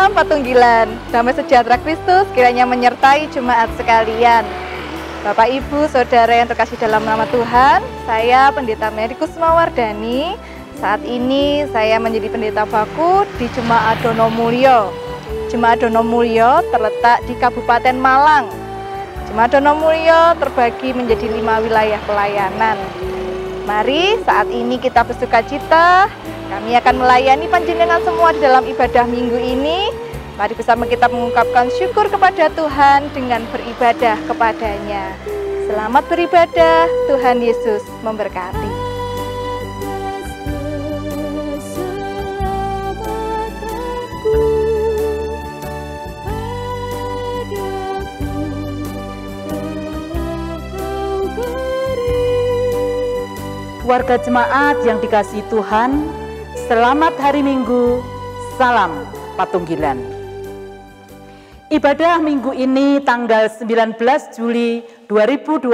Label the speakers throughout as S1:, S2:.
S1: Salam Patunggilan, damai sejahtera Kristus kiranya menyertai jemaat sekalian. Bapak, Ibu, Saudara yang terkasih dalam nama Tuhan, saya Pendeta Mary Kusumawardhani. Saat ini saya menjadi pendeta baku di Jemaat Donomulyo. Jemaat Donomulyo terletak di Kabupaten Malang. Jemaat Donomulyo terbagi menjadi 5 wilayah pelayanan. Mari saat ini kita bersukacita. Kami akan melayani panjenengan semua di dalam ibadah minggu ini. Mari bersama kita mengungkapkan syukur kepada Tuhan dengan beribadah kepadanya. Selamat beribadah, Tuhan Yesus memberkati.
S2: Warga jemaat yang dikasihi Tuhan, selamat hari Minggu, salam Patunggilan. Ibadah minggu ini tanggal 19 Juli 2020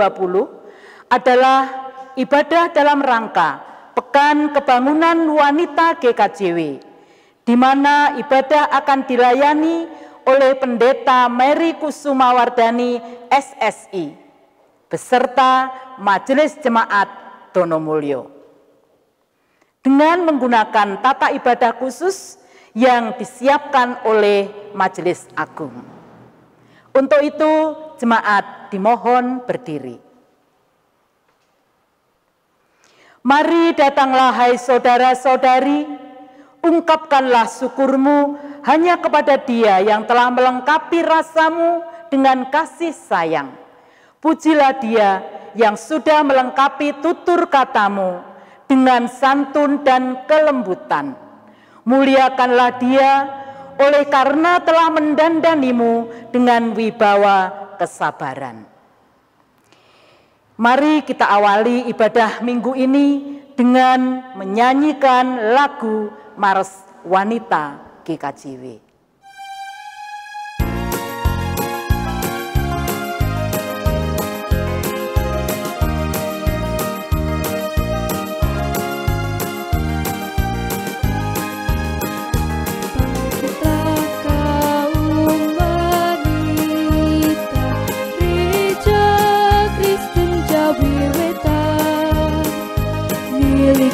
S2: adalah ibadah dalam rangka Pekan Kebangunan Wanita GKJW, di mana ibadah akan dilayani oleh Pendeta Mary Kusumawardhani SSI, beserta Majelis Jemaat Donomulyo, dengan menggunakan tata ibadah khusus yang disiapkan oleh Majelis Agung. Untuk itu, jemaat dimohon berdiri. Mari datanglah hai saudara-saudari, ungkapkanlah syukurmu hanya kepada Dia yang telah melengkapi rasamu dengan kasih sayang. Pujilah Dia yang sudah melengkapi tutur katamu dengan santun dan kelembutan. Muliakanlah Dia oleh karena telah mendandanimu dengan wibawa kesabaran. Mari kita awali ibadah minggu ini dengan menyanyikan lagu Mars Wanita GKJW.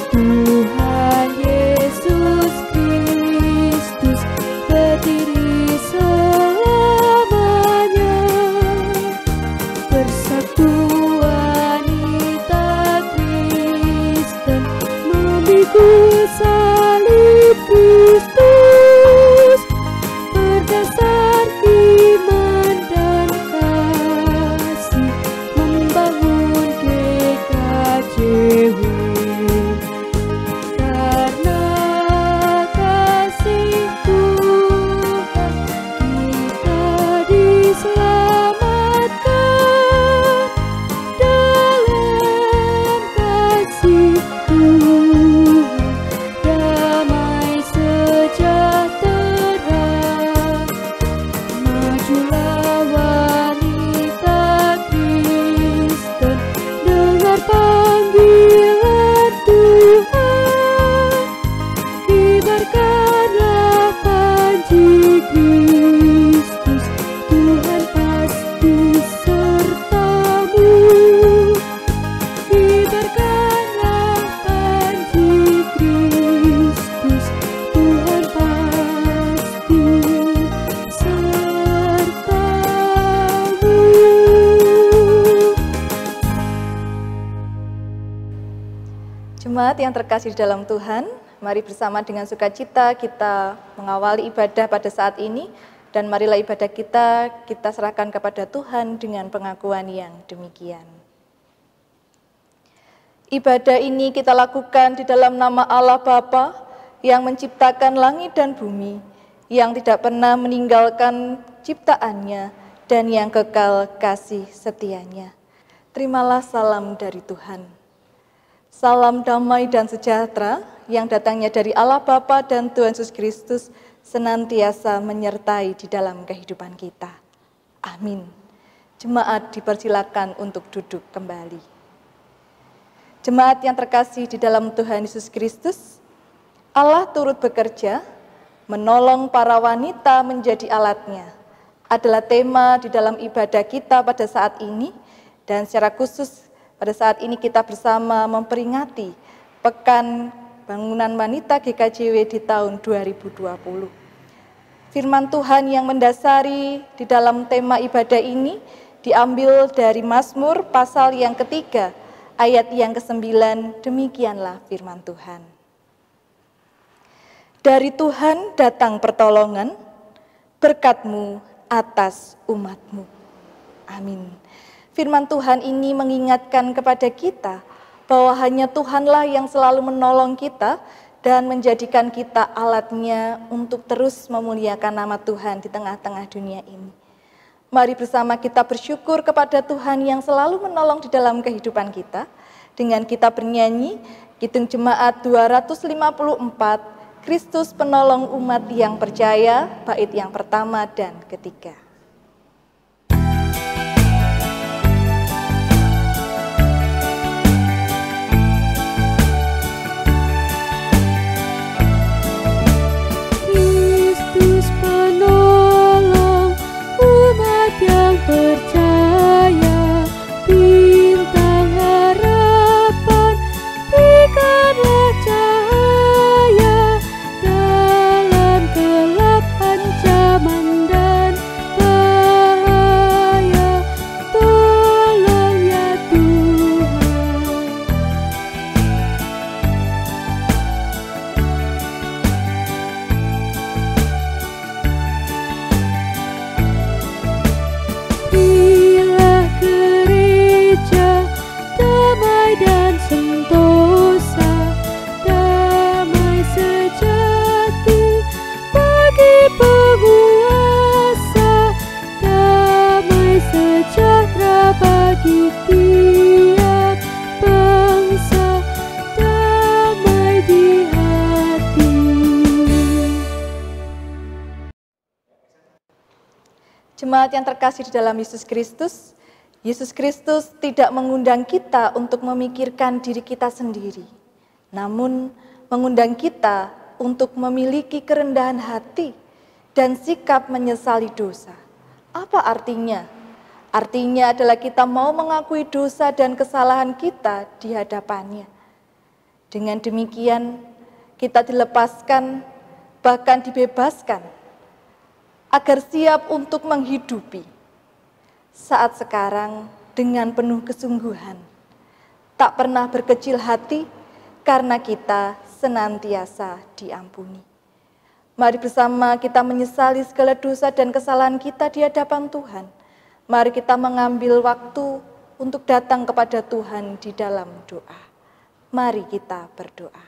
S3: Tuhan Yesus Kristus berdiri selamanya, bersatu wanita Kristen memikul salib Kristus, berdasar iman dan kasih membangun GKJW.
S1: Jemaat yang terkasih di dalam Tuhan, mari bersama dengan sukacita kita mengawali ibadah pada saat ini, dan marilah ibadah kita serahkan kepada Tuhan dengan pengakuan yang demikian. Ibadah ini kita lakukan di dalam nama Allah Bapa yang menciptakan langit dan bumi, yang tidak pernah meninggalkan ciptaannya dan yang kekal kasih setianya. Terimalah salam dari Tuhan. Salam damai dan sejahtera yang datangnya dari Allah Bapa dan Tuhan Yesus Kristus senantiasa menyertai di dalam kehidupan kita. Amin. Jemaat dipersilakan untuk duduk kembali. Jemaat yang terkasih di dalam Tuhan Yesus Kristus, Allah turut bekerja Menolong para wanita menjadi alatnya adalah tema di dalam ibadah kita pada saat ini, dan secara khusus pada saat ini kita bersama memperingati Pekan Bangunan Wanita GKJW di tahun 2020. Firman Tuhan yang mendasari di dalam tema ibadah ini diambil dari Mazmur pasal yang ketiga, ayat yang ke-9, demikianlah firman Tuhan. Dari Tuhan datang pertolongan, berkat-Mu atas umat-Mu. Amin. Firman Tuhan ini mengingatkan kepada kita bahwa hanya Tuhanlah yang selalu menolong kita dan menjadikan kita alatnya untuk terus memuliakan nama Tuhan di tengah-tengah dunia ini. Mari bersama kita bersyukur kepada Tuhan yang selalu menolong di dalam kehidupan kita dengan kita bernyanyi Kidung Jemaat 254, Kristus penolong umat yang percaya, bait yang pertama dan ketiga.
S3: Kristus penolong umat yang percaya, bintang harapan berikanlah cahaya dalam gelap ancaman dan bahaya. Tolong ya Tuhan. Berilah gereja damai dan sentosa, damai sejati bagi penguasa, damai sejahtera bagi tiap bangsa, damai di hati.
S1: Jemaat yang terkasih di dalam Yesus Kristus tidak mengundang kita untuk memikirkan diri kita sendiri, namun mengundang kita untuk memiliki kerendahan hati dan sikap menyesali dosa. Apa artinya? Artinya adalah kita mau mengakui dosa dan kesalahan kita di hadapannya. Dengan demikian, kita dilepaskan, bahkan dibebaskan, agar siap untuk menghidupi saat sekarang dengan penuh kesungguhan, tak pernah berkecil hati karena kita senantiasa diampuni. Mari bersama kita menyesali segala dosa dan kesalahan kita di hadapan Tuhan. Mari kita mengambil waktu untuk datang kepada Tuhan di dalam doa. Mari kita berdoa.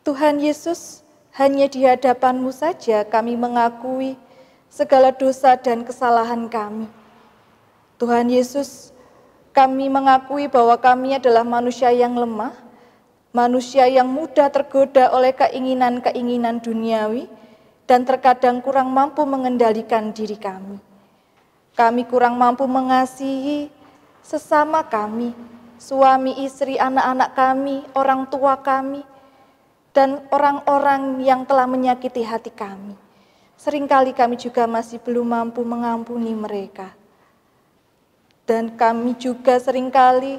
S1: Tuhan Yesus, hanya di hadapan-Mu saja kami mengakui segala dosa dan kesalahan kami. Tuhan Yesus, kami mengakui bahwa kami adalah manusia yang lemah, manusia yang mudah tergoda oleh keinginan-keinginan duniawi, dan terkadang kurang mampu mengendalikan diri kami. Kami kurang mampu mengasihi sesama kami, suami, istri, anak-anak kami, orang tua kami, dan orang-orang yang telah menyakiti hati kami. Seringkali kami juga masih belum mampu mengampuni mereka. Dan kami juga seringkali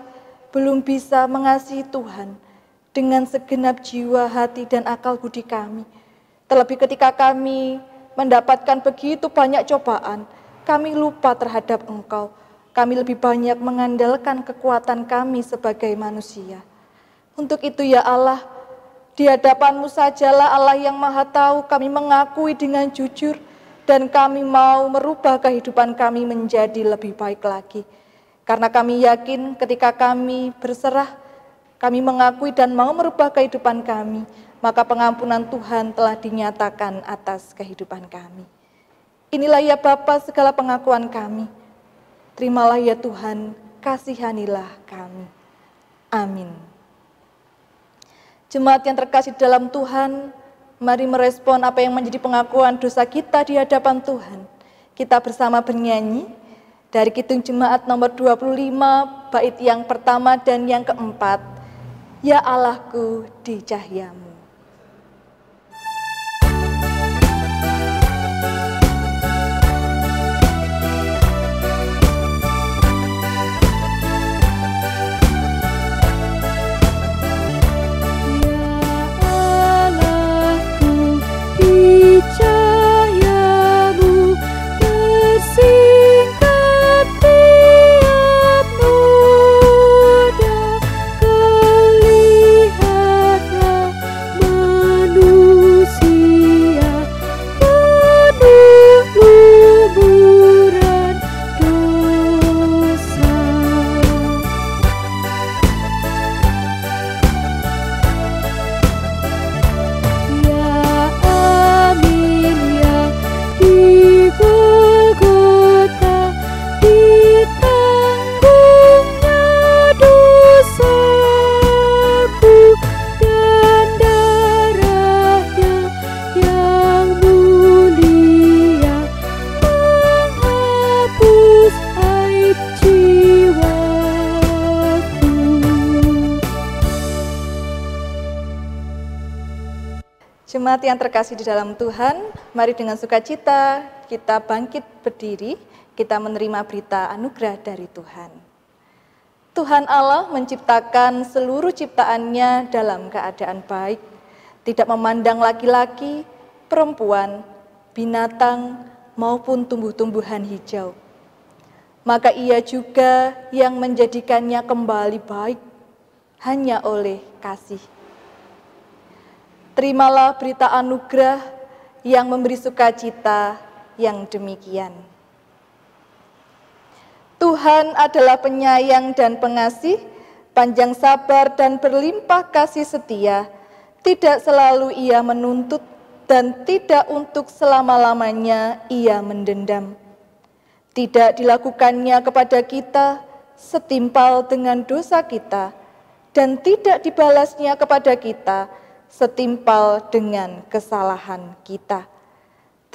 S1: belum bisa mengasihi Tuhan dengan segenap jiwa, hati, dan akal budi kami. Terlebih ketika kami mendapatkan begitu banyak cobaan, kami lupa terhadap Engkau. Kami lebih banyak mengandalkan kekuatan kami sebagai manusia. Untuk itu ya Allah, di hadapan-Mu sajalah Allah yang Maha Tahu, kami mengakui dengan jujur dan kami mau merubah kehidupan kami menjadi lebih baik lagi. Karena kami yakin ketika kami berserah, kami mengakui dan mau merubah kehidupan kami, maka pengampunan Tuhan telah dinyatakan atas kehidupan kami. Inilah ya Bapa segala pengakuan kami. Terimalah ya Tuhan, kasihanilah kami. Amin. Jemaat yang terkasih dalam Tuhan, mari merespon apa yang menjadi pengakuan dosa kita di hadapan Tuhan. Kita bersama bernyanyi dari Kidung Jemaat nomor 25, bait yang pertama dan yang keempat. Ya Allahku di cahya-Mu. Jemaat yang terkasih di dalam Tuhan, mari dengan sukacita kita bangkit berdiri, kita menerima berita anugerah dari Tuhan. Tuhan Allah menciptakan seluruh ciptaannya dalam keadaan baik, tidak memandang laki-laki, perempuan, binatang, maupun tumbuh-tumbuhan hijau. Maka ia juga yang menjadikannya kembali baik, hanya oleh kasih. Terimalah berita anugerah yang memberi sukacita yang demikian. Tuhan adalah penyayang dan pengasih, panjang sabar dan berlimpah kasih setia, tidak selalu ia menuntut dan tidak untuk selama-lamanya ia mendendam. Tidak dilakukannya kepada kita setimpal dengan dosa kita, dan tidak dibalasnya kepada kita setimpal dengan kesalahan kita.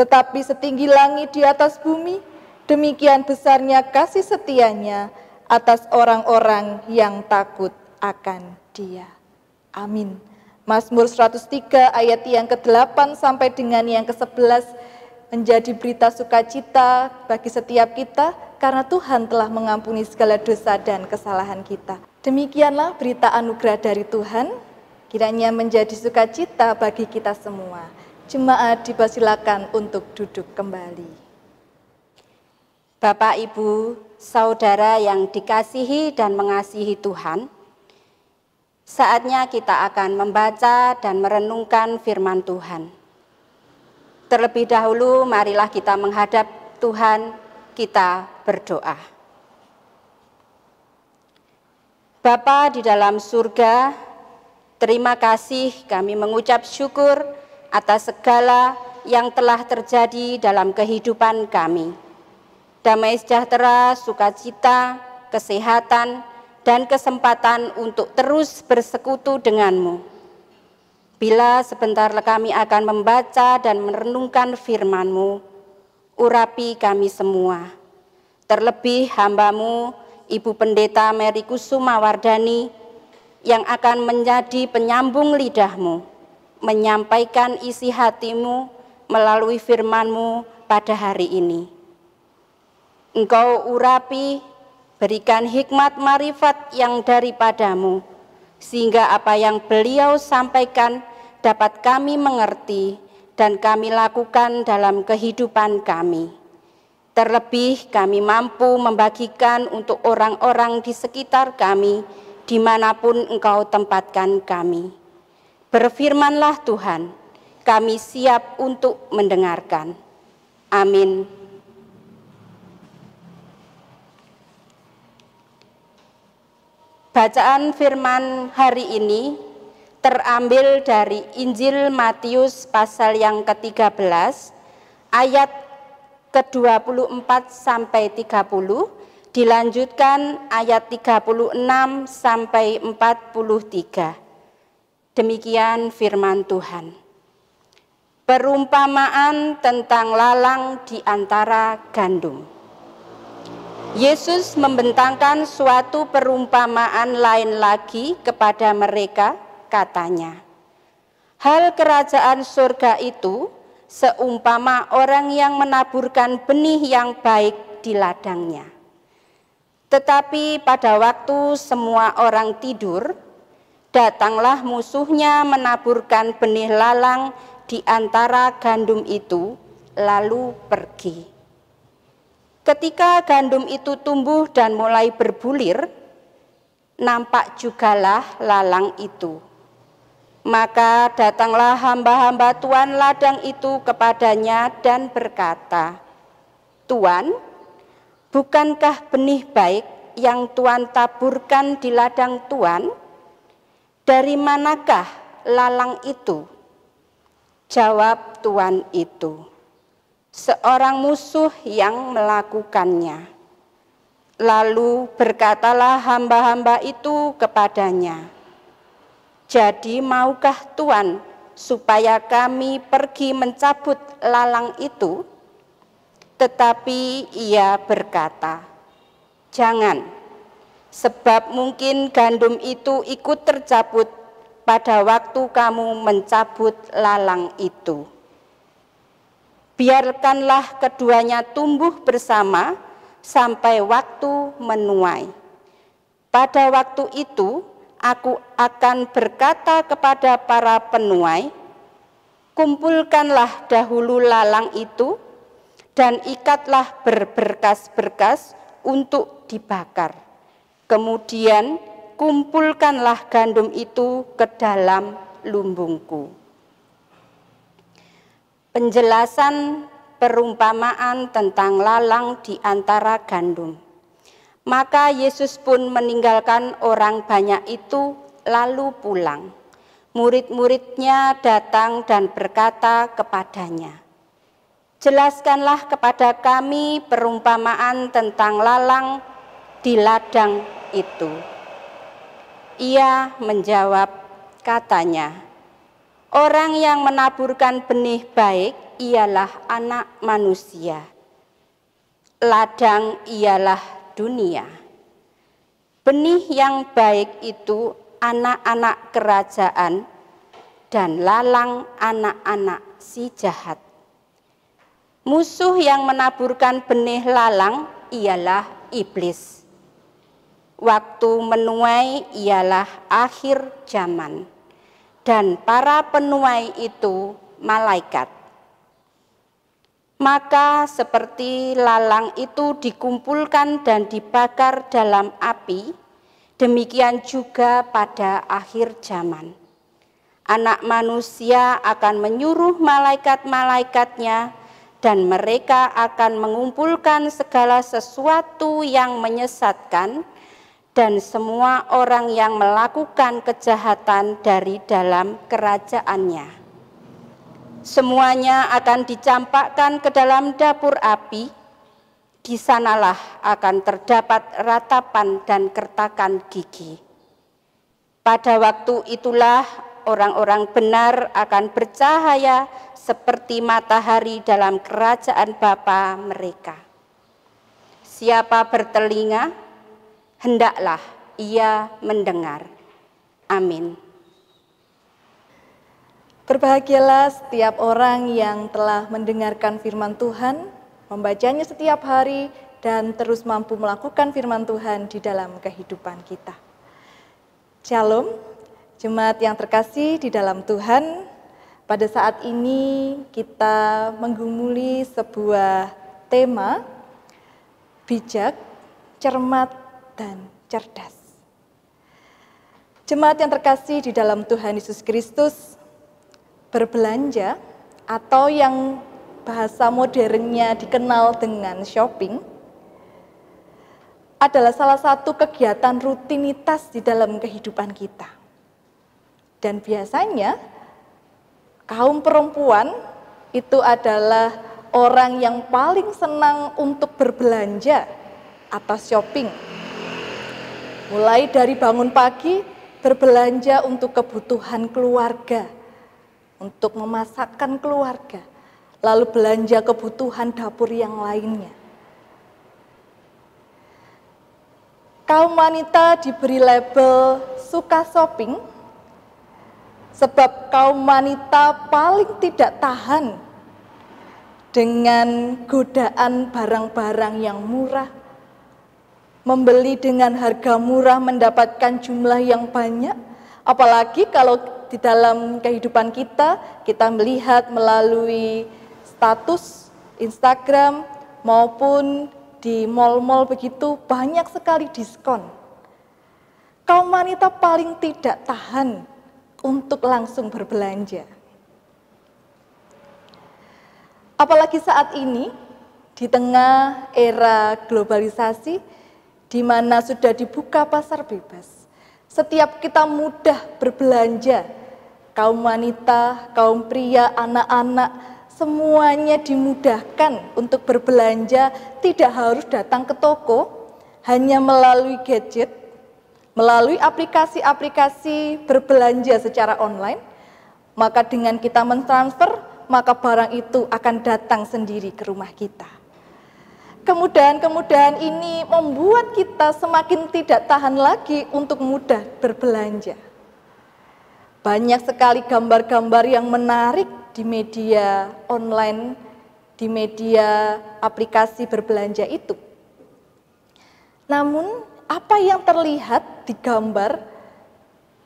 S1: Tetapi setinggi langit di atas bumi, demikian besarnya kasih setianya atas orang-orang yang takut akan Dia. Amin. Mazmur 103 ayat yang ke-8 sampai dengan yang ke-11 menjadi berita sukacita bagi setiap kita karena Tuhan telah mengampuni segala dosa dan kesalahan kita. Demikianlah berita anugerah dari Tuhan, kiranya menjadi sukacita bagi kita semua. Jemaat dipersilakan untuk duduk kembali.
S4: Bapak, Ibu, Saudara yang dikasihi dan mengasihi Tuhan, saatnya kita akan membaca dan merenungkan firman Tuhan. Terlebih dahulu, marilah kita menghadap Tuhan, kita berdoa. Bapa di dalam surga, terima kasih kami mengucap syukur atas segala yang telah terjadi dalam kehidupan kami. Damai sejahtera, sukacita, kesehatan, dan kesempatan untuk terus bersekutu denganmu. Bila sebentar kami akan membaca dan merenungkan firman-Mu, urapi kami semua. Terlebih hamba-Mu, Ibu Pendeta Mary Kusuma Wardani, yang akan menjadi penyambung lidah-Mu, menyampaikan isi hati-Mu melalui firman-Mu pada hari ini. Engkau urapi, berikan hikmat marifat yang daripada-Mu, sehingga apa yang beliau sampaikan dapat kami mengerti dan kami lakukan dalam kehidupan kami. Terlebih kami mampu membagikan untuk orang-orang di sekitar kami, dimanapun Engkau tempatkan kami. Berfirmanlah Tuhan, kami siap untuk mendengarkan. Amin. Bacaan firman hari ini terambil dari Injil Matius pasal yang ke-13 ayat ke-24 sampai 30, dilanjutkan ayat 36 sampai 43. Demikian firman Tuhan. Perumpamaan tentang lalang di antara gandum. Yesus membentangkan suatu perumpamaan lain lagi kepada mereka, katanya, hal kerajaan surga itu seumpama orang yang menaburkan benih yang baik di ladangnya. Tetapi pada waktu semua orang tidur, datanglah musuhnya menaburkan benih lalang di antara gandum itu, lalu pergi. Ketika gandum itu tumbuh dan mulai berbulir, nampak jugalah lalang itu. Maka datanglah hamba-hamba tuan ladang itu kepadanya dan berkata, Tuan, bukankah benih baik yang Tuan taburkan di ladang Tuan? Dari manakah lalang itu? Jawab tuan itu, seorang musuh yang melakukannya. Lalu berkatalah hamba-hamba itu kepadanya, jadi maukah Tuan supaya kami pergi mencabut lalang itu? Tetapi ia berkata, jangan, sebab mungkin gandum itu ikut tercabut pada waktu kamu mencabut lalang itu. Biarkanlah keduanya tumbuh bersama sampai waktu menuai. Pada waktu itu, aku akan berkata kepada para penuai, kumpulkanlah dahulu lalang itu dan ikatlah berberkas-berkas untuk dibakar. Kemudian kumpulkanlah gandum itu ke dalam lumbungku. Penjelasan perumpamaan tentang lalang di antara gandum. Maka Yesus pun meninggalkan orang banyak itu lalu pulang. Murid-muridnya datang dan berkata kepadanya, jelaskanlah kepada kami perumpamaan tentang lalang di ladang itu. Ia menjawab, katanya, orang yang menaburkan benih baik ialah anak manusia. Ladang ialah dunia. Benih yang baik itu anak-anak kerajaan dan lalang anak-anak si jahat. Musuh yang menaburkan benih lalang ialah iblis. Waktu menuai ialah akhir zaman, dan para penuai itu malaikat. Maka seperti lalang itu dikumpulkan dan dibakar dalam api, demikian juga pada akhir zaman. Anak manusia akan menyuruh malaikat-malaikatnya dan mereka akan mengumpulkan segala sesuatu yang menyesatkan dan semua orang yang melakukan kejahatan dari dalam kerajaannya. Semuanya akan dicampakkan ke dalam dapur api. Di sanalah akan terdapat ratapan dan kertakan gigi. Pada waktu itulah orang-orang benar akan bercahaya seperti matahari dalam kerajaan Bapa mereka. Siapa bertelinga, hendaklah ia mendengar. Amin.
S1: Berbahagialah setiap orang yang telah mendengarkan firman Tuhan, membacanya setiap hari, dan terus mampu melakukan firman Tuhan di dalam kehidupan kita. Shalom, jemaat yang terkasih di dalam Tuhan. Pada saat ini kita menggumuli sebuah tema, bijak, cermat, dan cerdas. Jemaat yang terkasih di dalam Tuhan Yesus Kristus, berbelanja atau yang bahasa modernnya dikenal dengan shopping adalah salah satu kegiatan rutinitas di dalam kehidupan kita. Dan biasanya kaum perempuan itu adalah orang yang paling senang untuk berbelanja atau shopping. Mulai dari bangun pagi berbelanja untuk kebutuhan keluarga, untuk memasakkan keluarga, lalu belanja kebutuhan dapur yang lainnya. Kaum wanita diberi label suka shopping, sebab kaum wanita paling tidak tahan dengan godaan barang-barang yang murah, membeli dengan harga murah mendapatkan jumlah yang banyak, apalagi kalau di dalam kehidupan kita melihat melalui status Instagram maupun di mal-mal begitu banyak sekali diskon. Kaum wanita paling tidak tahan untuk langsung berbelanja. Apalagi saat ini di tengah era globalisasi di mana sudah dibuka pasar bebas. Setiap kita mudah berbelanja, kaum wanita, kaum pria, anak-anak, semuanya dimudahkan untuk berbelanja, tidak harus datang ke toko, hanya melalui gadget, melalui aplikasi-aplikasi berbelanja secara online, maka dengan kita mentransfer, maka barang itu akan datang sendiri ke rumah kita. Kemudahan-kemudahan ini membuat kita semakin tidak tahan lagi untuk mudah berbelanja. Banyak sekali gambar-gambar yang menarik di media online, di media aplikasi berbelanja itu. Namun, apa yang terlihat di gambar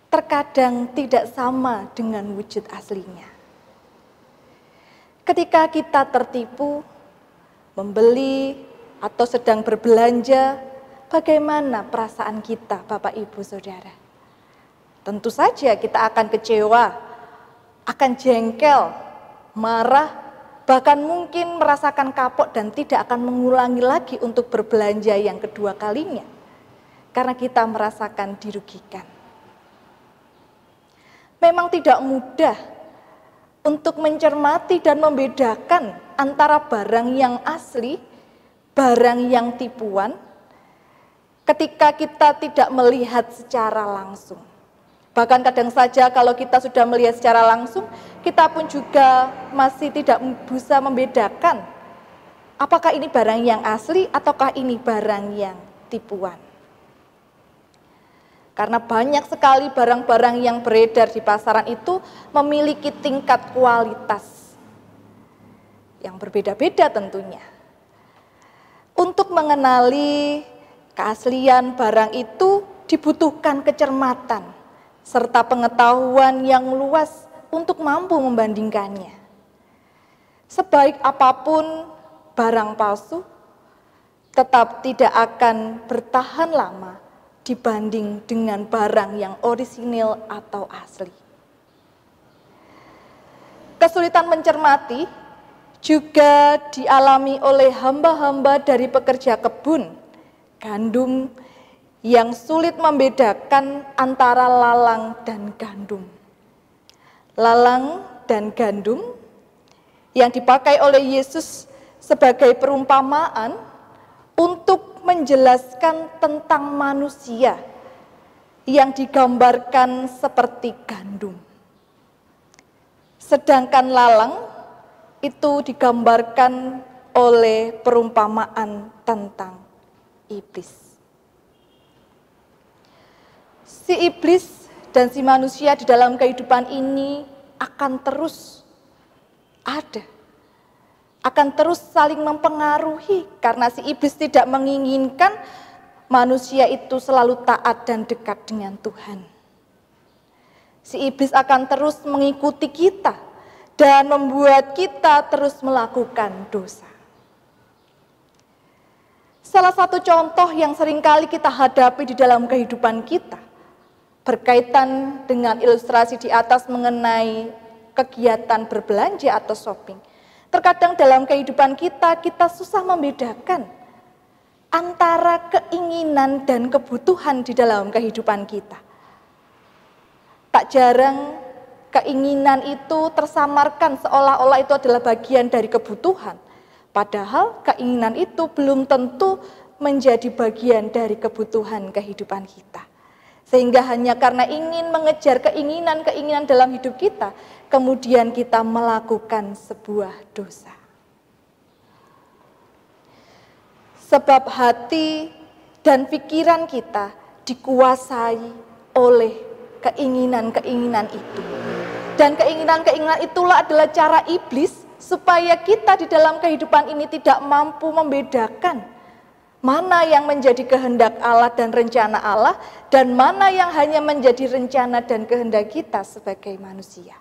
S1: terkadang tidak sama dengan wujud aslinya. Ketika kita tertipu, membeli atau sedang berbelanja, bagaimana perasaan kita, Bapak Ibu Saudara? Tentu saja kita akan kecewa, akan jengkel, marah, bahkan mungkin merasakan kapok dan tidak akan mengulangi lagi untuk berbelanja yang kedua kalinya. Karena kita merasakan dirugikan. Memang tidak mudah untuk mencermati dan membedakan antara barang yang asli, barang yang tipuan, ketika kita tidak melihat secara langsung. Bahkan kadang saja kalau kita sudah melihat secara langsung, kita pun juga masih tidak bisa membedakan apakah ini barang yang asli ataukah ini barang yang tipuan. Karena banyak sekali barang-barang yang beredar di pasaran itu memiliki tingkat kualitas yang berbeda-beda tentunya. Untuk mengenali keaslian barang itu dibutuhkan kecermatan serta pengetahuan yang luas untuk mampu membandingkannya. Sebaik apapun barang palsu, tetap tidak akan bertahan lama dibanding dengan barang yang orisinil atau asli. Kesulitan mencermati juga dialami oleh hamba-hamba dari pekerja kebun gandum yang sulit membedakan antara lalang dan gandum. Lalang dan gandum yang dipakai oleh Yesus sebagai perumpamaan untuk menjelaskan tentang manusia yang digambarkan seperti gandum. Sedangkan lalang itu digambarkan oleh perumpamaan tentang iblis. Si iblis dan si manusia di dalam kehidupan ini akan terus ada, akan terus saling mempengaruhi karena si iblis tidak menginginkan manusia itu selalu taat dan dekat dengan Tuhan. Si iblis akan terus mengikuti kita dan membuat kita terus melakukan dosa. Salah satu contoh yang seringkali kita hadapi di dalam kehidupan kita berkaitan dengan ilustrasi di atas mengenai kegiatan berbelanja atau shopping. Terkadang dalam kehidupan kita susah membedakan antara keinginan dan kebutuhan di dalam kehidupan kita. Tak jarang keinginan itu tersamarkan seolah-olah itu adalah bagian dari kebutuhan. Padahal keinginan itu belum tentu menjadi bagian dari kebutuhan kehidupan kita. Sehingga hanya karena ingin mengejar keinginan-keinginan dalam hidup kita, kemudian kita melakukan sebuah dosa. Sebab hati dan pikiran kita dikuasai oleh keinginan-keinginan itu. Dan keinginan-keinginan itulah adalah cara iblis supaya kita di dalam kehidupan ini tidak mampu membedakan mana yang menjadi kehendak Allah dan rencana Allah, dan mana yang hanya menjadi rencana dan kehendak kita sebagai manusia.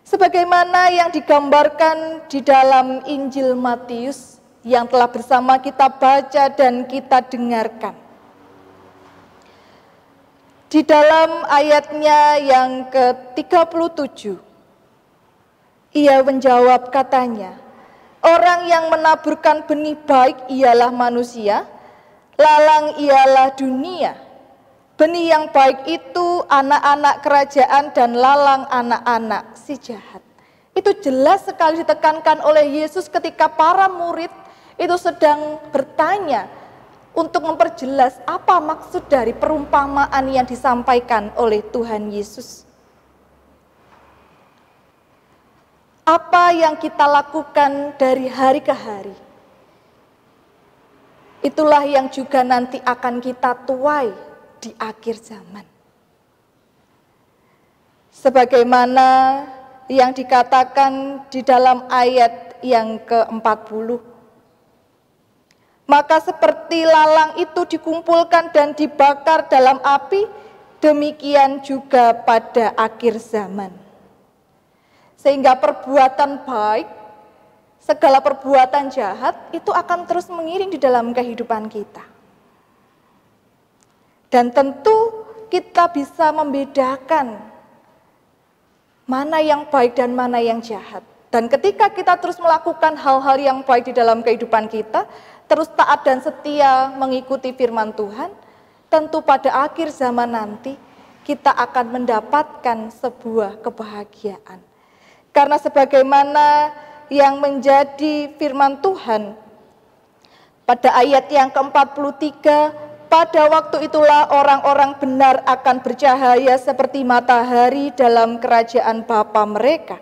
S1: Sebagaimana yang digambarkan di dalam Injil Matius yang telah bersama kita baca dan kita dengarkan. Di dalam ayatnya yang ke-37, ia menjawab katanya, orang yang menaburkan benih baik ialah manusia, lalang ialah dunia. Benih yang baik itu anak-anak kerajaan dan lalang anak-anak si jahat. Itu jelas sekali ditekankan oleh Yesus ketika para murid itu sedang bertanya untuk memperjelas apa maksud dari perumpamaan yang disampaikan oleh Tuhan Yesus. Apa yang kita lakukan dari hari ke hari, itulah yang juga nanti akan kita tuai di akhir zaman. Sebagaimana yang dikatakan di dalam ayat yang ke-40. Maka seperti lalang itu dikumpulkan dan dibakar dalam api, demikian juga pada akhir zaman. Sehingga perbuatan baik, segala perbuatan jahat itu akan terus mengiring di dalam kehidupan kita. Dan tentu kita bisa membedakan mana yang baik dan mana yang jahat. Dan ketika kita terus melakukan hal-hal yang baik di dalam kehidupan kita, terus taat dan setia mengikuti firman Tuhan, tentu pada akhir zaman nanti kita akan mendapatkan sebuah kebahagiaan. Karena sebagaimana yang menjadi firman Tuhan pada ayat yang ke-43, pada waktu itulah orang-orang benar akan bercahaya seperti matahari dalam kerajaan Bapa mereka.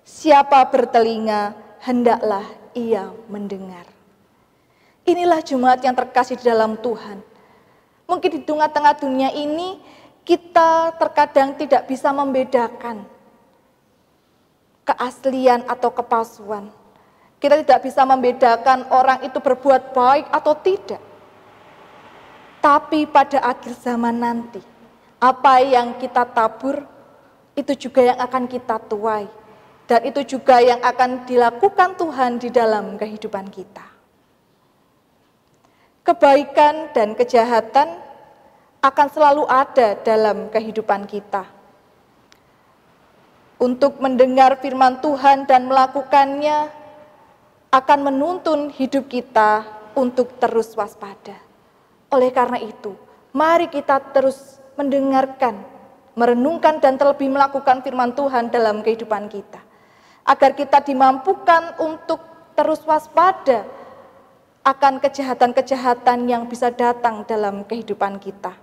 S1: Siapa bertelinga, hendaklah ia mendengar. Inilah jemaat yang terkasih di dalam Tuhan. Mungkin di tengah-tengah dunia ini, kita terkadang tidak bisa membedakan keaslian atau kepalsuan. Kita tidak bisa membedakan orang itu berbuat baik atau tidak. Tapi pada akhir zaman nanti, apa yang kita tabur, itu juga yang akan kita tuai. Dan itu juga yang akan dilakukan Tuhan di dalam kehidupan kita. Kebaikan dan kejahatan akan selalu ada dalam kehidupan kita. Untuk mendengar firman Tuhan dan melakukannya, akan menuntun hidup kita untuk terus waspada. Oleh karena itu, mari kita terus mendengarkan, merenungkan dan terlebih melakukan firman Tuhan dalam kehidupan kita. Agar kita dimampukan untuk terus waspada akan kejahatan-kejahatan yang bisa datang dalam kehidupan kita.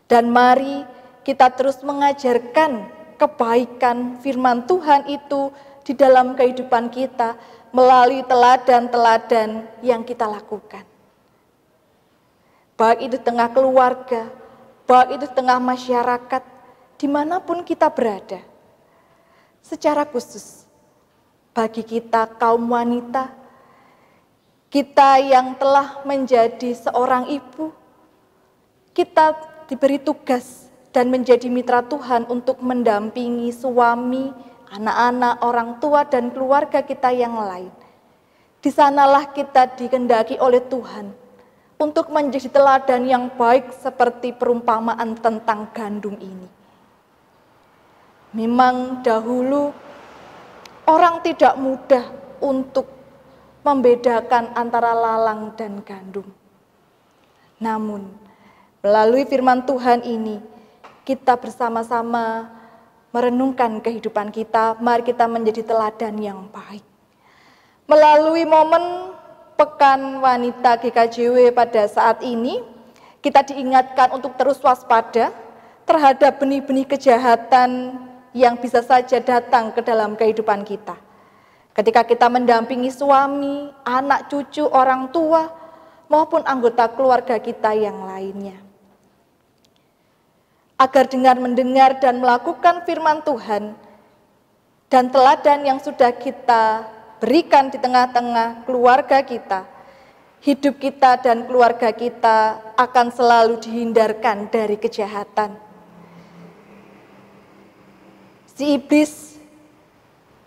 S1: Dan mari kita terus mengajarkan kebaikan firman Tuhan itu di dalam kehidupan kita melalui teladan-teladan yang kita lakukan. Baik itu tengah keluarga, baik itu tengah masyarakat, dimanapun kita berada. Secara khusus, bagi kita kaum wanita, kita yang telah menjadi seorang ibu, kita diberi tugas dan menjadi mitra Tuhan untuk mendampingi suami, anak-anak, orang tua, dan keluarga kita yang lain. Di sanalah kita dikehendaki oleh Tuhan untuk menjadi teladan yang baik seperti perumpamaan tentang gandum ini. Memang dahulu orang tidak mudah untuk membedakan antara lalang dan gandum. Namun, melalui firman Tuhan ini, kita bersama-sama merenungkan kehidupan kita, mari kita menjadi teladan yang baik. Melalui momen Pekan Wanita GKJW pada saat ini, kita diingatkan untuk terus waspada terhadap benih-benih kejahatan yang bisa saja datang ke dalam kehidupan kita. Ketika kita mendampingi suami, anak, cucu, orang tua, maupun anggota keluarga kita yang lainnya. Agar dengan mendengar dan melakukan firman Tuhan dan teladan yang sudah kita berikan di tengah-tengah keluarga kita, hidup kita dan keluarga kita akan selalu dihindarkan dari kejahatan. Si iblis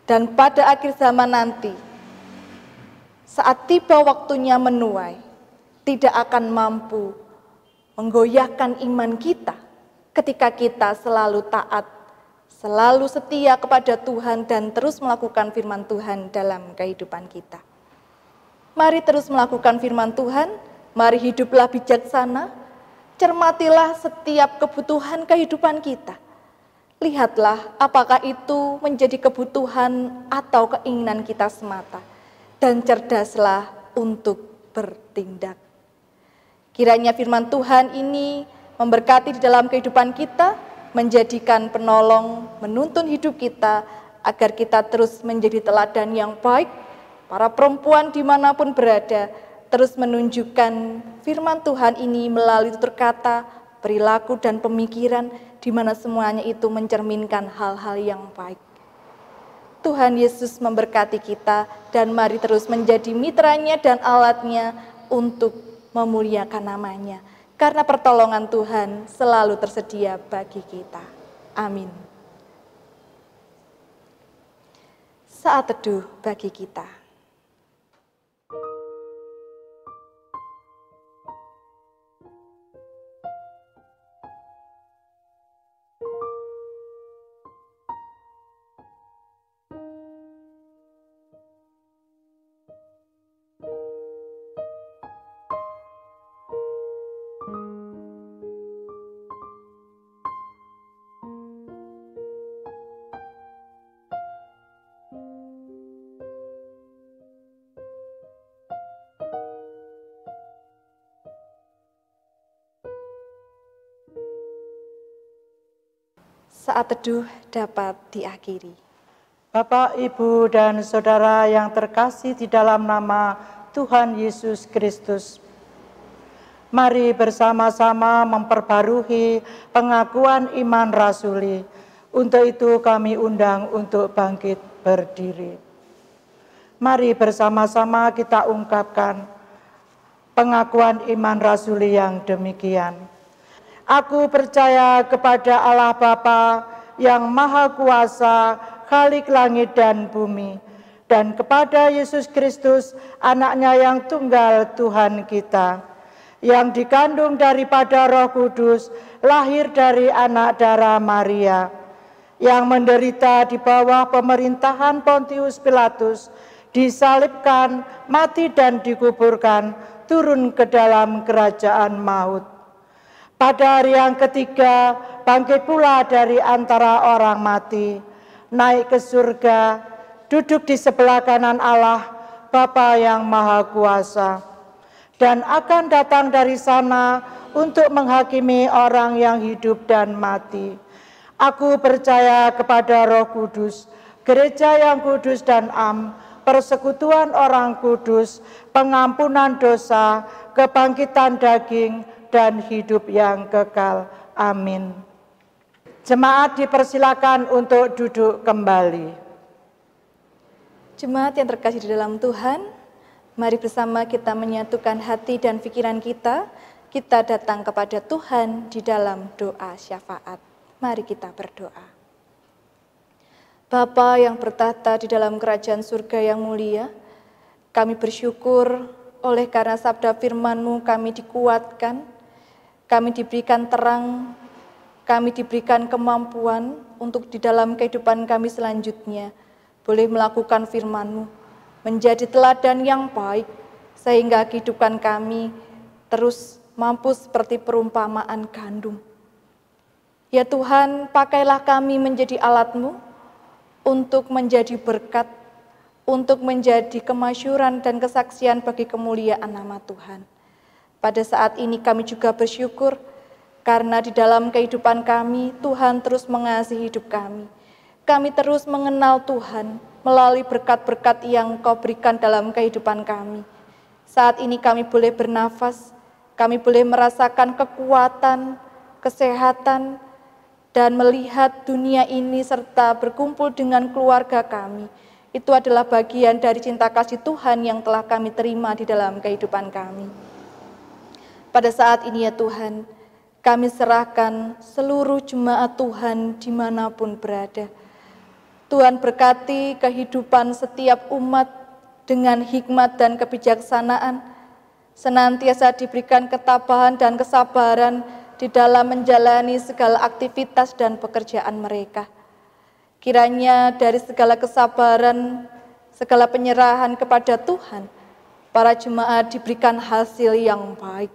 S1: dan pada akhir zaman nanti, saat tiba waktunya menuai, tidak akan mampu menggoyahkan iman kita ketika kita selalu taat, selalu setia kepada Tuhan dan terus melakukan firman Tuhan dalam kehidupan kita. Mari terus melakukan firman Tuhan, mari hiduplah bijaksana, cermatilah setiap kebutuhan kehidupan kita. Lihatlah apakah itu menjadi kebutuhan atau keinginan kita semata, dan cerdaslah untuk bertindak. Kiranya firman Tuhan ini memberkati di dalam kehidupan kita, menjadikan penolong, menuntun hidup kita, agar kita terus menjadi teladan yang baik, para perempuan dimanapun berada, terus menunjukkan firman Tuhan ini melalui tutur kata, perilaku, dan pemikiran, di mana semuanya itu mencerminkan hal-hal yang baik. Tuhan Yesus memberkati kita, dan mari terus menjadi mitranya dan alatnya untuk memuliakan namanya. Karena pertolongan Tuhan selalu tersedia bagi kita. Amin. Saat teduh bagi kita. Saat teduh dapat diakhiri.
S5: Bapak, Ibu, dan Saudara yang terkasih di dalam nama Tuhan Yesus Kristus, mari bersama-sama memperbarui pengakuan iman rasuli. Untuk itu kami undang untuk bangkit berdiri. Mari bersama-sama kita ungkapkan pengakuan iman rasuli yang demikian. Aku percaya kepada Allah Bapa yang Maha Kuasa, Khalik langit dan bumi, dan kepada Yesus Kristus, anaknya yang tunggal Tuhan kita, yang dikandung daripada Roh Kudus, lahir dari anak darah Maria, yang menderita di bawah pemerintahan Pontius Pilatus, disalibkan, mati dan dikuburkan, turun ke dalam kerajaan maut. Pada hari yang ketiga, bangkit pula dari antara orang mati, naik ke surga, duduk di sebelah kanan Allah, Bapa yang Maha Kuasa, dan akan datang dari sana untuk menghakimi orang yang hidup dan mati. Aku percaya kepada Roh Kudus, gereja yang kudus dan am, persekutuan orang kudus, pengampunan dosa, kebangkitan daging, dan hidup yang kekal. Amin. Jemaat dipersilakan untuk duduk kembali.
S1: Jemaat yang terkasih di dalam Tuhan, mari bersama kita menyatukan hati dan pikiran kita. Kita datang kepada Tuhan di dalam doa syafaat. Mari kita berdoa. Bapa yang bertahta di dalam kerajaan surga yang mulia, kami bersyukur oleh karena sabda firman-Mu kami dikuatkan, kami diberikan terang, kami diberikan kemampuan untuk di dalam kehidupan kami selanjutnya boleh melakukan firman-Mu, menjadi teladan yang baik, sehingga kehidupan kami terus mampu seperti perumpamaan gandum. Ya Tuhan, pakailah kami menjadi alat-Mu untuk menjadi berkat, untuk menjadi kemasyuran dan kesaksian bagi kemuliaan nama Tuhan. Pada saat ini kami juga bersyukur karena di dalam kehidupan kami, Tuhan terus mengasihi hidup kami. Kami terus mengenal Tuhan melalui berkat-berkat yang Kau berikan dalam kehidupan kami. Saat ini kami boleh bernafas, kami boleh merasakan kekuatan, kesehatan, dan melihat dunia ini serta berkumpul dengan keluarga kami. Itu adalah bagian dari cinta kasih Tuhan yang telah kami terima di dalam kehidupan kami. Pada saat ini ya Tuhan, kami serahkan seluruh jemaat Tuhan dimanapun berada. Tuhan berkati kehidupan setiap umat dengan hikmat dan kebijaksanaan, senantiasa diberikan ketabahan dan kesabaran di dalam menjalani segala aktivitas dan pekerjaan mereka. Kiranya dari segala kesabaran, segala penyerahan kepada Tuhan, para jemaat diberikan hasil yang baik.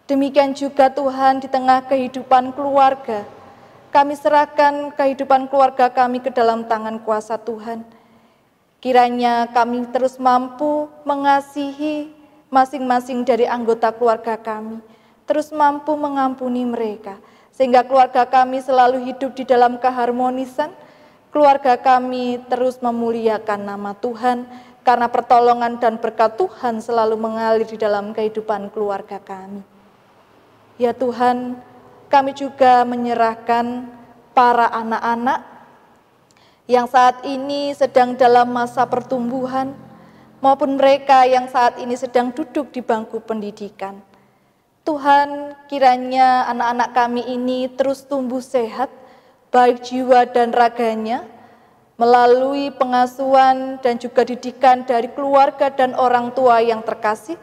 S1: Demikian juga Tuhan di tengah kehidupan keluarga, kami serahkan kehidupan keluarga kami ke dalam tangan kuasa Tuhan. Kiranya kami terus mampu mengasihi masing-masing dari anggota keluarga kami, terus mampu mengampuni mereka, sehingga keluarga kami selalu hidup di dalam keharmonisan, keluarga kami terus memuliakan nama Tuhan, karena pertolongan dan berkat Tuhan selalu mengalir di dalam kehidupan keluarga kami. Ya Tuhan, kami juga menyerahkan para anak-anak yang saat ini sedang dalam masa pertumbuhan, maupun mereka yang saat ini sedang duduk di bangku pendidikan. Tuhan, kiranya anak-anak kami ini terus tumbuh sehat, baik jiwa dan raganya, melalui pengasuhan dan juga didikan dari keluarga dan orang tua yang terkasih.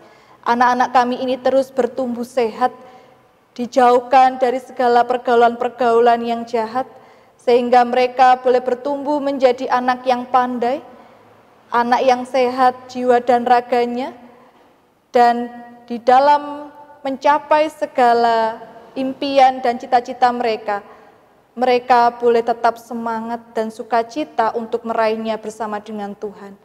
S1: Anak-anak kami ini terus bertumbuh sehat, dijauhkan dari segala pergaulan-pergaulan yang jahat, sehingga mereka boleh bertumbuh menjadi anak yang pandai, anak yang sehat jiwa dan raganya, dan di dalam mencapai segala impian dan cita-cita mereka, mereka boleh tetap semangat dan sukacita untuk meraihnya bersama dengan Tuhan.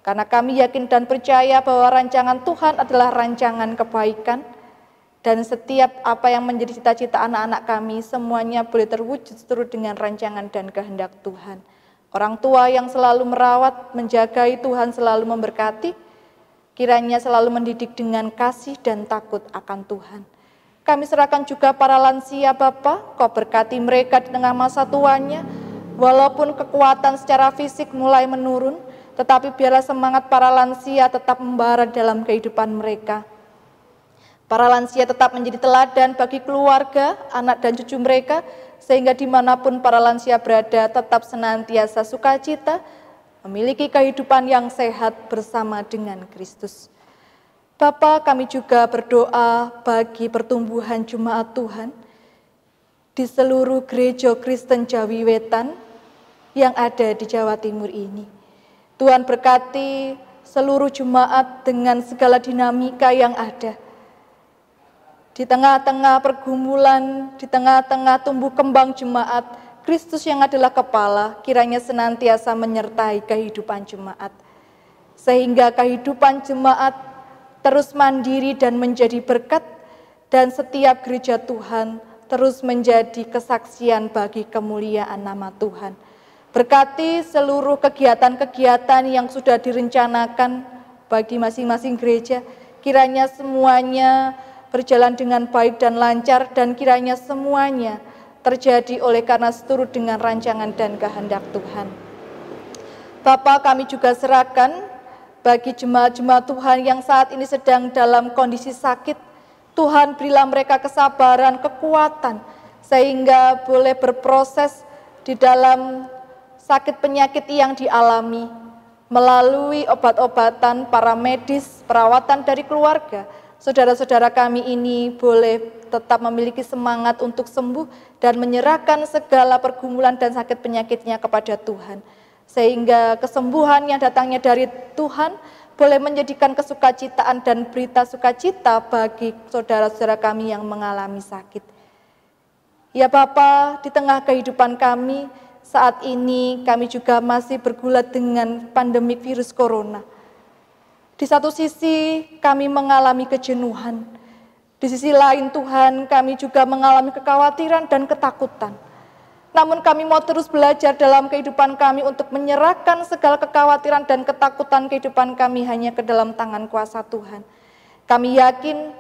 S1: Karena kami yakin dan percaya bahwa rancangan Tuhan adalah rancangan kebaikan, dan setiap apa yang menjadi cita-cita anak-anak kami semuanya boleh terwujud seturut dengan rancangan dan kehendak Tuhan. Orang tua yang selalu merawat, menjagai, Tuhan selalu memberkati, kiranya selalu mendidik dengan kasih dan takut akan Tuhan. Kami serahkan juga para lansia Bapa, Kau berkati mereka di tengah masa tuanya, walaupun kekuatan secara fisik mulai menurun, tetapi biarlah semangat para lansia tetap membara dalam kehidupan mereka. Para lansia tetap menjadi teladan bagi keluarga, anak dan cucu mereka, sehingga dimanapun para lansia berada tetap senantiasa sukacita, memiliki kehidupan yang sehat bersama dengan Kristus. Bapa, kami juga berdoa bagi pertumbuhan jemaat Tuhan di seluruh gereja Kristen Jawi Wetan yang ada di Jawa Timur ini. Tuhan berkati seluruh jemaat dengan segala dinamika yang ada. Di tengah-tengah pergumulan, di tengah-tengah tumbuh kembang jemaat, Kristus yang adalah kepala, kiranya senantiasa menyertai kehidupan jemaat. Sehingga kehidupan jemaat terus mandiri dan menjadi berkat, dan setiap gereja Tuhan terus menjadi kesaksian bagi kemuliaan nama Tuhan. Berkati seluruh kegiatan-kegiatan yang sudah direncanakan bagi masing-masing gereja, kiranya semuanya berjalan dengan baik dan lancar, dan kiranya semuanya terjadi oleh karena seturut dengan rancangan dan kehendak Tuhan. Bapa, kami juga serahkan bagi jemaat-jemaat Tuhan yang saat ini sedang dalam kondisi sakit. Tuhan, berilah mereka kesabaran, kekuatan, sehingga boleh berproses di dalam sakit penyakit yang dialami, melalui obat-obatan, para medis, perawatan dari keluarga. Saudara-saudara kami ini boleh tetap memiliki semangat untuk sembuh dan menyerahkan segala pergumulan dan sakit penyakitnya kepada Tuhan. Sehingga kesembuhan yang datangnya dari Tuhan boleh menjadikan kesukacitaan dan berita sukacita bagi saudara-saudara kami yang mengalami sakit. Ya Bapa, di tengah kehidupan kami saat ini kami juga masih bergulat dengan pandemi virus corona. Di satu sisi kami mengalami kejenuhan, di sisi lain Tuhan kami juga mengalami kekhawatiran dan ketakutan. Namun kami mau terus belajar dalam kehidupan kami untuk menyerahkan segala kekhawatiran dan ketakutan kehidupan kami hanya ke dalam tangan kuasa Tuhan. Kami yakin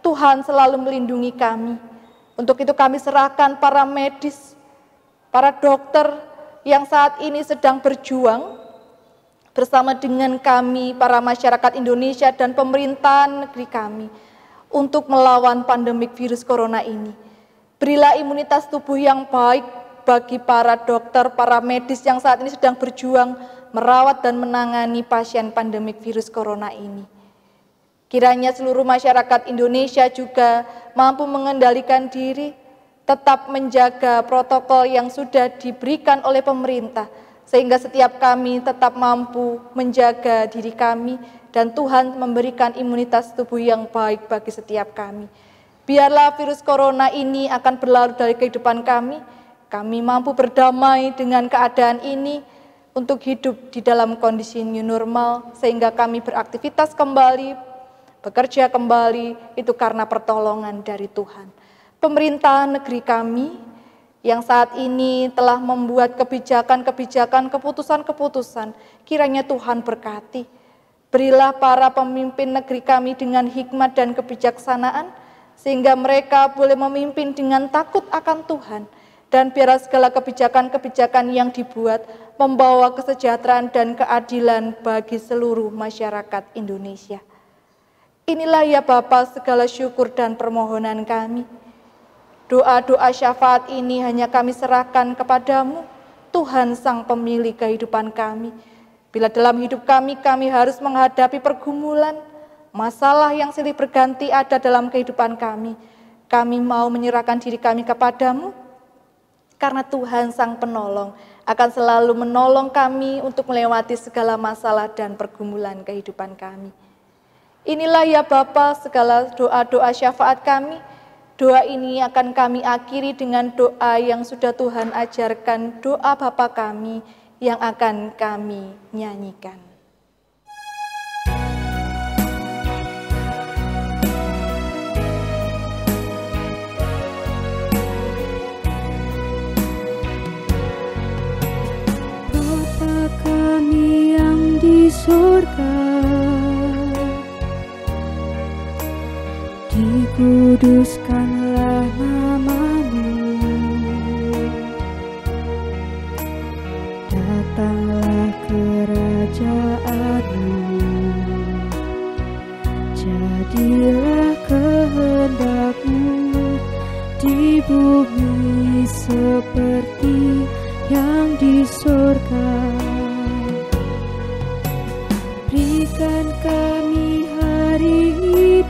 S1: Tuhan selalu melindungi kami. Untuk itu kami serahkan para medis, para dokter yang saat ini sedang berjuang bersama dengan kami, para masyarakat Indonesia dan pemerintahan negeri kami, untuk melawan pandemik virus corona ini. Berilah imunitas tubuh yang baik bagi para dokter, para medis yang saat ini sedang berjuang merawat dan menangani pasien pandemik virus corona ini. Kiranya seluruh masyarakat Indonesia juga mampu mengendalikan diri, tetap menjaga protokol yang sudah diberikan oleh pemerintah, sehingga setiap kami tetap mampu menjaga diri kami, dan Tuhan memberikan imunitas tubuh yang baik bagi setiap kami. Biarlah virus corona ini akan berlalu dari kehidupan kami mampu berdamai dengan keadaan ini untuk hidup di dalam kondisi new normal, sehingga kami beraktivitas kembali, bekerja kembali, itu karena pertolongan dari Tuhan. Pemerintah negeri kami yang saat ini telah membuat kebijakan-kebijakan, keputusan-keputusan, kiranya Tuhan berkati. Berilah para pemimpin negeri kami dengan hikmat dan kebijaksanaan, sehingga mereka boleh memimpin dengan takut akan Tuhan, dan biarlah segala kebijakan-kebijakan yang dibuat membawa kesejahteraan dan keadilan bagi seluruh masyarakat Indonesia. Inilah ya Bapa segala syukur dan permohonan kami. Doa-doa syafaat ini hanya kami serahkan kepadamu, Tuhan Sang Pemilik kehidupan kami. Bila dalam hidup kami harus menghadapi pergumulan, masalah yang silih berganti ada dalam kehidupan kami mau menyerahkan diri kami kepadamu, karena Tuhan Sang Penolong akan selalu menolong kami untuk melewati segala masalah dan pergumulan kehidupan kami. Inilah ya Bapa segala doa-doa syafaat kami. Doa ini akan kami akhiri dengan doa yang sudah Tuhan ajarkan, doa Bapa kami yang akan kami nyanyikan.
S3: Bapa kami yang di surga, dikuduskanlah nama-Mu, datanglah kerajaan-Mu, jadilah kehendak-Mu di bumi seperti yang di surga. Berikan kami hari ini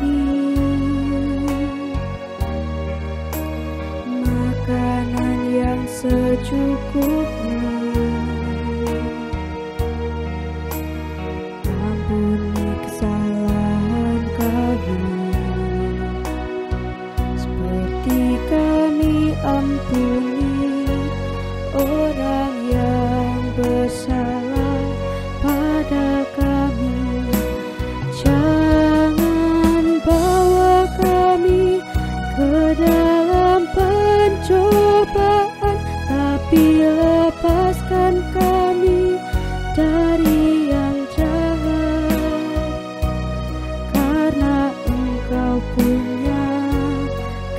S3: makanan yang secukupnya. Ampuni kesalahan kami, seperti kami ampuni orang yang bersalah pada kami. Jangan bawa kami ke dalam pencobaan, tapi lepaskan kami dari yang jahat, karena Engkau punya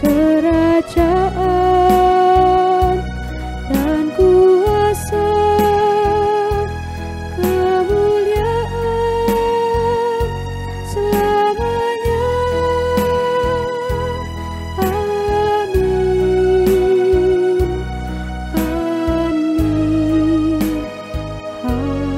S3: kerajaan dan kuasa, kemuliaan selamanya. Amin. Amin. Amin.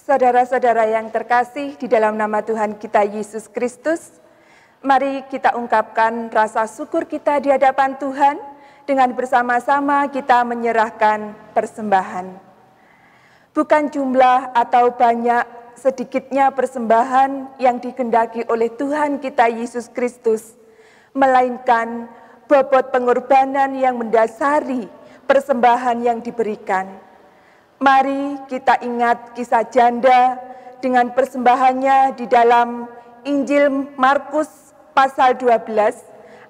S6: Saudara-saudara yang terkasih di dalam nama Tuhan kita Yesus Kristus, mari kita ungkapkan rasa syukur kita di hadapan Tuhan dengan bersama-sama kita menyerahkan persembahan. Bukan jumlah atau banyak sedikitnya persembahan yang dikehendaki oleh Tuhan kita Yesus Kristus, melainkan bobot pengorbanan yang mendasari persembahan yang diberikan. Mari kita ingat kisah janda dengan persembahannya di dalam Injil Markus pasal 12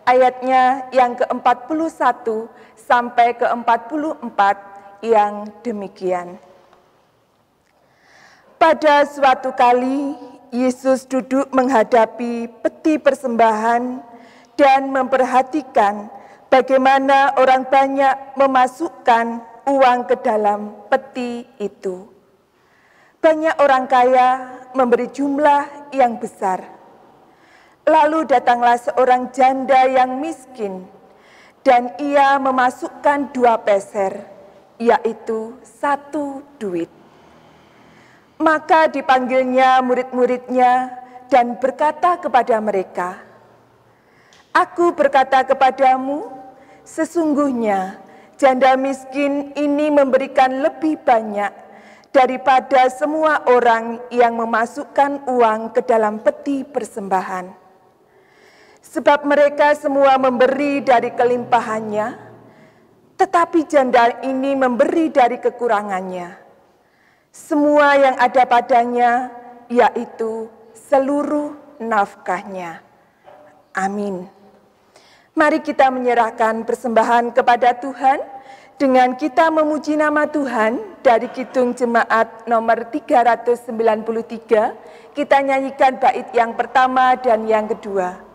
S6: ayatnya yang ke-41 sampai ke-44 yang demikian. Pada suatu kali Yesus duduk menghadapi peti persembahan dan memperhatikan bagaimana orang banyak memasukkan uang ke dalam peti itu. Banyak orang kaya memberi jumlah yang besar. Lalu datanglah seorang janda yang miskin, dan ia memasukkan 2 peser, yaitu 1 duit. Maka dipanggilnya murid-muridnya dan berkata kepada mereka, "Aku berkata kepadamu, sesungguhnya janda miskin ini memberikan lebih banyak daripada semua orang yang memasukkan uang ke dalam peti persembahan. Sebab mereka semua memberi dari kelimpahannya, tetapi janda ini memberi dari kekurangannya. Semua yang ada padanya, yaitu seluruh nafkahnya." Amin. Mari kita menyerahkan persembahan kepada Tuhan Dengan kita memuji nama Tuhan dari Kidung Jemaat nomor 393, kita nyanyikan bait yang pertama dan yang kedua.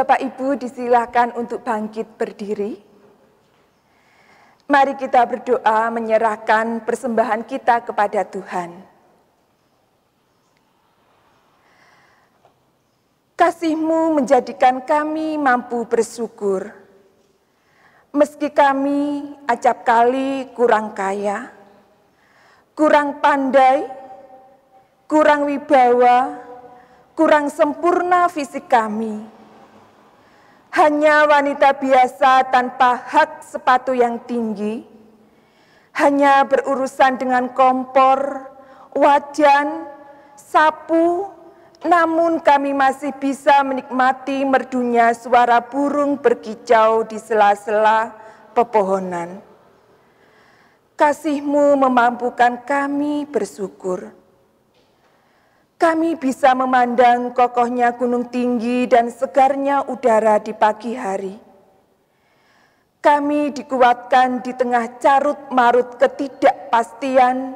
S6: Bapak Ibu disilakan untuk bangkit berdiri. Mari kita berdoa menyerahkan persembahan kita kepada Tuhan. Kasih-Mu menjadikan kami mampu bersyukur. Meski kami acap kali kurang kaya, kurang pandai, kurang wibawa, kurang sempurna fisik kami. Hanya wanita biasa tanpa hak sepatu yang tinggi, hanya berurusan dengan kompor, wajan, sapu, namun kami masih bisa menikmati merdunya suara burung berkicau di sela-sela pepohonan. Kasih-Mu memampukan kami bersyukur. Kami bisa memandang kokohnya gunung tinggi dan segarnya udara di pagi hari. Kami dikuatkan di tengah carut-marut ketidakpastian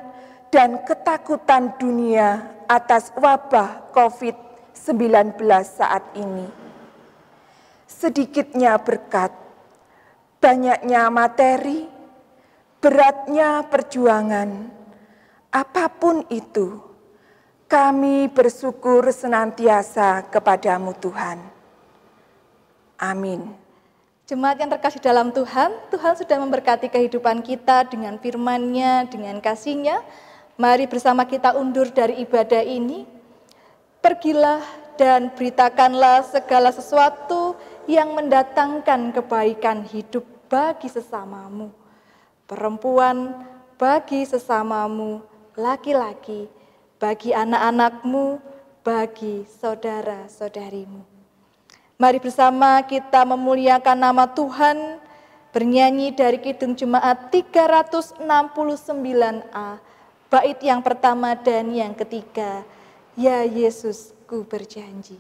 S6: dan ketakutan dunia atas wabah COVID-19 saat ini. Sedikitnya berkat, banyaknya materi, beratnya perjuangan, apapun itu, kami bersyukur senantiasa kepadamu Tuhan. Amin.
S1: Jemaat yang terkasih dalam Tuhan, Tuhan sudah memberkati kehidupan kita dengan firman-Nya, dengan kasih-Nya. Mari bersama kita undur dari ibadah ini. Pergilah dan beritakanlah segala sesuatu yang mendatangkan kebaikan hidup bagi sesamamu. Perempuan bagi sesamamu, laki-laki bagi anak-anakmu, bagi saudara-saudarimu. Mari bersama kita memuliakan nama Tuhan, bernyanyi dari Kidung Jemaat 369A, bait yang pertama dan yang ketiga, Ya Yesus, ku berjanji.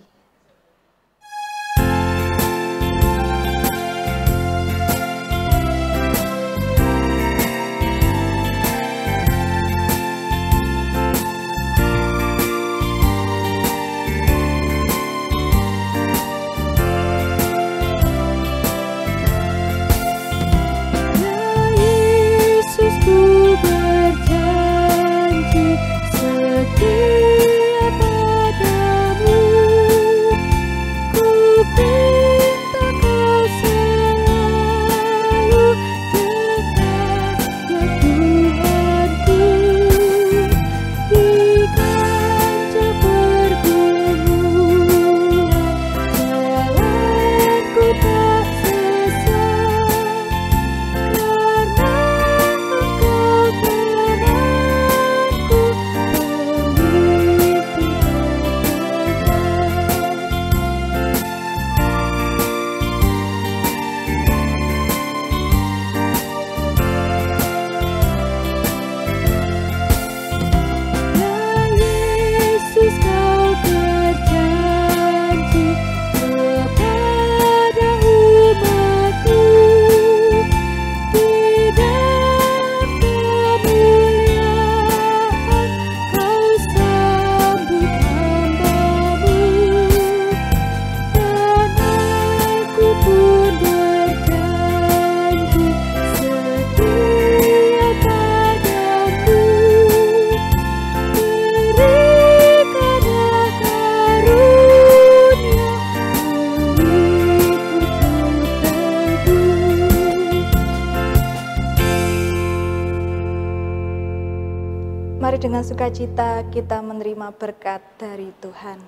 S1: Mari dengan sukacita kita menerima berkat dari Tuhan.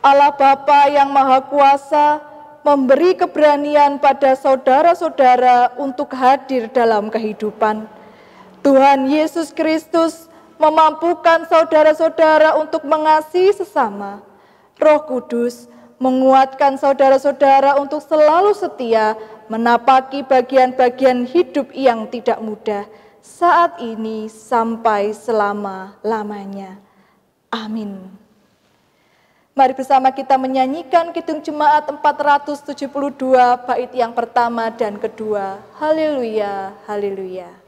S1: Allah Bapa yang Maha Kuasa memberi keberanian pada saudara-saudara untuk hadir dalam kehidupan. Tuhan Yesus Kristus memampukan saudara-saudara untuk mengasihi sesama. Roh Kudus menguatkan saudara-saudara untuk selalu setia menapaki bagian-bagian hidup yang tidak mudah, saat ini sampai selama-lamanya. Amin. Mari bersama kita menyanyikan Kidung Jemaat 472 bait yang pertama dan kedua. Haleluya, haleluya.